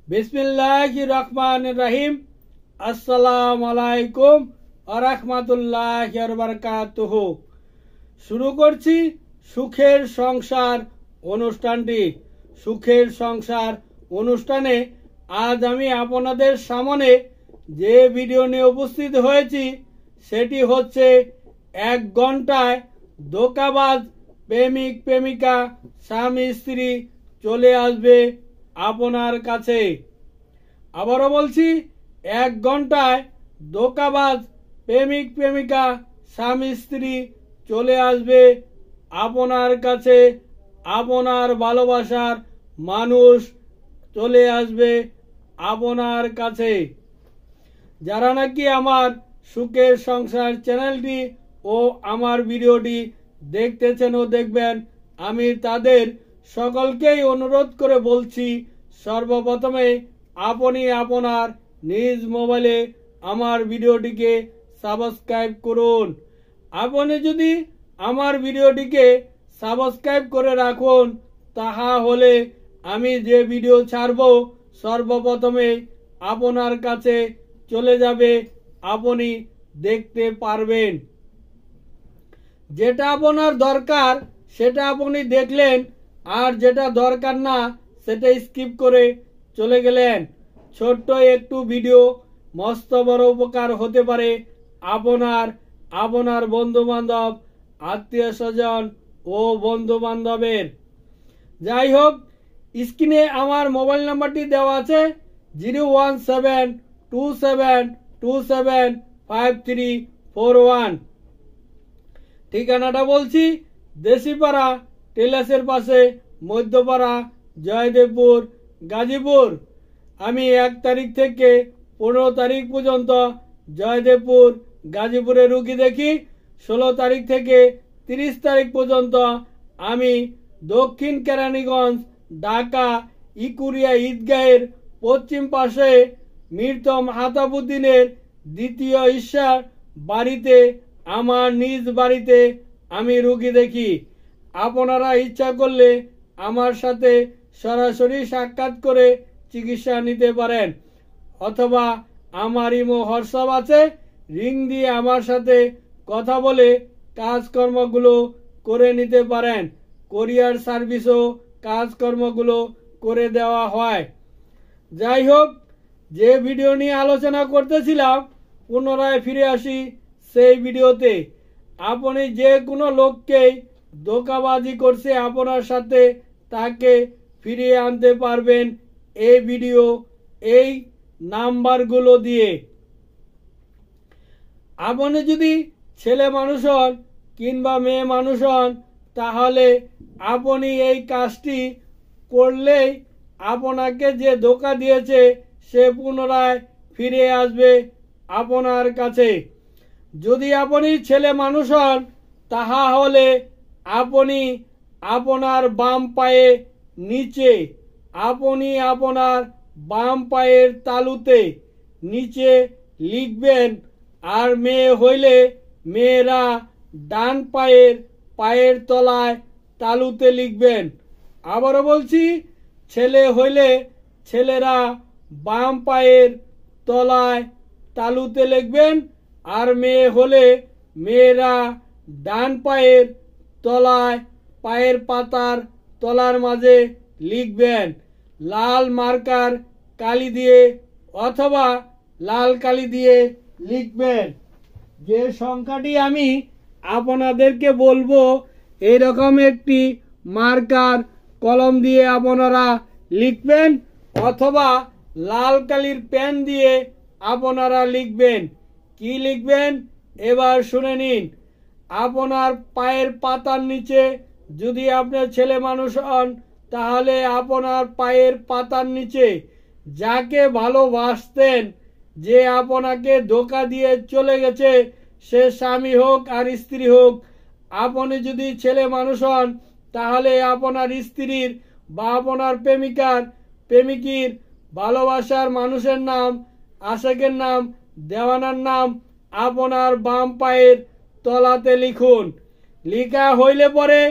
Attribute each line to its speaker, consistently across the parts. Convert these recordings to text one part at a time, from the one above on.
Speaker 1: বিসমিল্লাহির রহমানির রহিম। আসসালামু আলাইকুম ওয়া রাহমাতুল্লাহি ওয়া বারাকাতুহু। শুরু করছি সুখের সংসার অনুষ্ঠানটি। সুখের সংসার অনুষ্ঠানে আজ আমি আপনাদের সামনে যে ভিডিও নিয়ে উপস্থিত হয়েছি সেটি হচ্ছে 1 ঘন্টায় ধোঁকাবাজ প্রেমিক প্রেমিকা স্বামী স্ত্রী চলে আসবে আপনার কাছে। আবারও বলছি, 1 ঘন্টায় ধোঁকাবাজ প্রেমিক প্রেমিকা স্বামী স্ত্রী চলে আসবে আপনার কাছে। আপনার ভালোবাসার মানুষ চলে আসবে আপনার কাছে। যারা নাকি আমার সুখের সংসার চ্যানেলটি ও আমার ভিডিওটি দেখতেছেন ও দেখবেন, আমি তাদের সকলকেই অনুরোধ করে বলছি, সর্বপ্রথমে আপনি আপনার নিজ মোবাইলে আমার ভিডিওটিকে সাবস্ক্রাইব করুন। আপনি যদি আমার ভিডিওটিকে সাবস্ক্রাইব করে রাখুন, তাহা হলে আমি যে ভিডিও ছাড়ব সর্বপ্রথমে আপনার কাছে চলে যাবে, আপনি দেখতে পারবেন। যেটা আপনার দরকার সেটা আপনি দেখলেন, আর যেটা দরকার না সেটা স্কিপ করে চলে গেলেন। ছোট্ট একটু ভিডিও মস্ত বড় উপকার হতে পারে আপনার বন্ধু বান্ধব, আত্মীয় স্বজন ও বন্ধু বান্ধবের। যাই হোক, স্ক্রিনে আমার মোবাইল নাম্বারটি দেওয়া আছে 01727275341। ঠিকানাটা বলছি, দেশিপাড়া টেলাসের পাশে, মধ্যপাড়া, জয়দেবপুর, গাজীপুর। আমি 1 তারিখ থেকে 15 তারিখ পর্যন্ত জয়দেবপুর, গাজীপুরে রুগী দেখি। 16 তারিখ থেকে 30 তারিখ পর্যন্ত আমি দক্ষিণ কেরানীগঞ্জ, ঢাকা, ইকুরিয়া ঈদগাহের পশ্চিম পাশে মৃত মাহতাবুদ্দিনের দ্বিতীয় ঈর্ষার বাড়িতে, আমার নিজ বাড়িতে আমি রুগী দেখি। আপনারা ইচ্ছা করলে আমার সাথে সরাসরি সাক্ষাৎ করে চিকিৎসা নিতে পারেন, অথবা আমার ইমো হোয়াটসঅ্যাপ আছে, রিং দিয়ে আমার সাথে কথা বলে কাজকর্মগুলো করে নিতে পারেন। কোরিয়ার সার্ভিসও কাজকর্মগুলো করে দেওয়া হয়। যাই হোক, যে ভিডিও নিয়ে আলোচনা করতেছিলাম, পুনরায় ফিরে আসি সেই ভিডিওতে। আপনি যে কোনো লোককেই ধোঁকাবাজি করছে আপনার সাথে, তাকে ফিরিয়ে আনতে পারবেন এই ভিডিও, এই নাম্বারগুলো দিয়ে। আপনি যদি ছেলে মানুষ হন কিংবা মেয়ে মানুষ হন, তাহলে আপনি এই কাজটি করলেই আপনাকে যে ধোঁকা দিয়েছে সে পুনরায় ফিরে আসবে আপনার কাছে। যদি আপনি ছেলে মানুষ হন, তাহা হলে আপনি আপনার বাম পায়ে নিচে, আপনি আপনার বাম পায়ের তালুতে নিচে লিখবেন। আর মেয়ে হইলে মেয়েরা ডান পায়ের তলায় তালুতে লিখবেন। আবারও বলছি, ছেলে হইলে ছেলেরা বাম পায়ের তলায় তালুতে লিখবেন, আর মেয়ে হলে মেয়েরা ডান পায়ের তলায় পায়ের পাতার তলার মাঝে লিখবেন। লাল মার্কার কালি দিয়ে অথবা লাল কালি দিয়ে লিখবেন। যে সংখ্যাটি আমি আপনাদেরকে বলবো, এরকম একটি মার্কার কলম দিয়ে আপনারা লিখবেন, অথবা লাল কালির পেন দিয়ে আপনারা লিখবেন। কি লিখবেন এবার শুনে নিন। আপনার পায়ের পাতার নিচে, যদি আপনি ছেলে মানুষ হন, তাহলে আপনার পায়ের পাতার নিচে যাকে ভালোবাসতেন, যে আপনাকে ধোঁকা দিয়ে চলে গেছে, সে স্বামী হোক আর স্ত্রী হোক, আপনি যদি ছেলে মানুষ হন, তাহলে আপনার স্ত্রীর বা আপনার প্রেমিকার ভালোবাসার মানুষের নাম, আশেকের নাম, দেওয়ানার নাম আপনার বাম পায়ের তলাতে লিখুন। লিখা হইলে পরে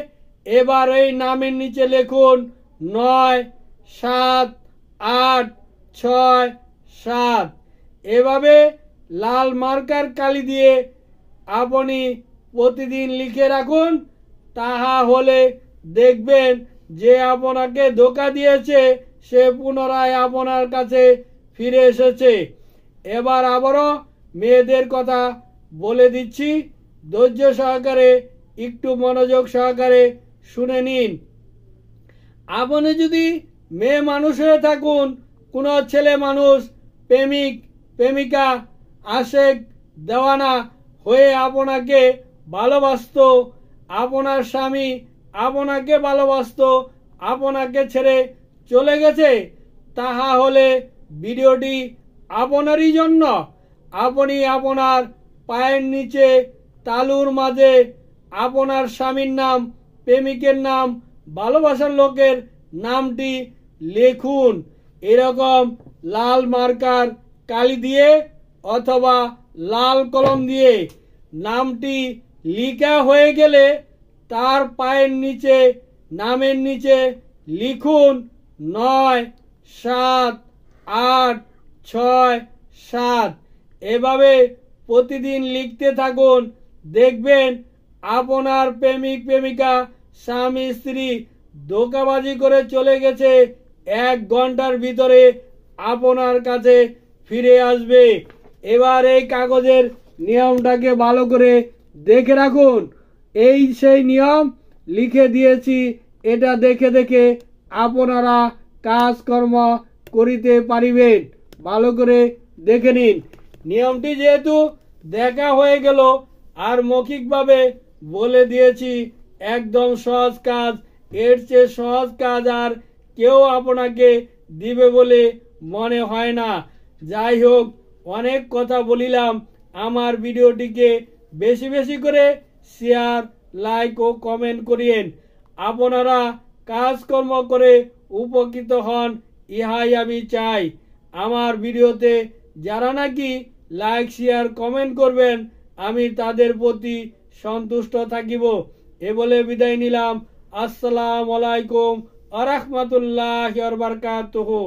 Speaker 1: এবার এই নামের নিচে লিখুন 9, 7, 8, 6 7। এভাবে লাল মার্কার কালি দিয়ে আপনি প্রতিদিন লিখে রাখুন। তাহা হলে দেখবেন যে আপনাকে ধোঁকা দিয়েছে সে পুনরায় আপনার কাছে ফিরে এসেছে। এবার আবারও মেয়েদের কথা বলে দিচ্ছি, ধৈর্য সহকারে একটু মনোযোগ সহকারে শুনে নিন। আপনি যদি মেয়ে মানুষ হয়ে থাকুন, কোনো ছেলে মানুষ প্রেমিক প্রেমিকা আশেক দেওয়ানা হয়ে আপনাকে ভালোবাসত, আপনার স্বামী আপনাকে ভালোবাসত, আপনাকে ছেড়ে চলে গেছে, তাহা হলে ভিডিওটি আপনারই জন্য। আপনি আপনার পায়ের নিচে তালুর মাঝে আপনার স্বামীর নাম, প্রেমিকের নাম, ভালোবাসার লোকের নামটি লিখুন। এরকম লাল মার্কার কালি দিয়ে অথবা লাল কলম দিয়ে নামটি লিখা হয়ে গেলে তার পায়ের নিচে নামের নিচে লিখুন 9 7 8 6 7। এভাবে প্রতিদিন লিখতে থাকুন। দেখবেন আপনার প্রেমিক প্রেমিকা স্বামী স্ত্রী ধোঁকাবাজি করে চলে গেছে, 1 ঘন্টার ভিতরে আপনার কাছে ফিরে আসবে। এবার এই কাগজের নিয়মটাকে ভালো করে দেখে রাখুন। এই সেই নিয়ম লিখে দিয়েছি, এটা দেখে দেখে আপনারা কাজকর্ম করিতে পারিবেন। ভালো করে দেখে নিন। নিয়মটি যেহেতু দেখা হয়ে গেল আর মৌখিকভাবে বলে দিয়েছি, একদম সহজ কাজ। এর চেয়ে সহজ কাজ আর কেউ আপনাকে দিবে বলে মনে হয় না। যাই হোক, অনেক কথা বলিলাম। আমার ভিডিওটিকে বেশি বেশি করে শেয়ার, লাইক ও কমেন্ট করিয়েন। আপনারা কাজকর্ম করে উপকৃত হন, ইহাই আমি চাই। আমার ভিডিওতে যারা নাকি লাইক শেয়ার কমেন্ট করবেন, আমি তাদের প্রতি সন্তুষ্ট থাকিব। এ বলে বিদায় নিলাম। আসসালামু আলাইকুম ওয়া রাহমাতুল্লাহি ওয়া বারাকাতুহু।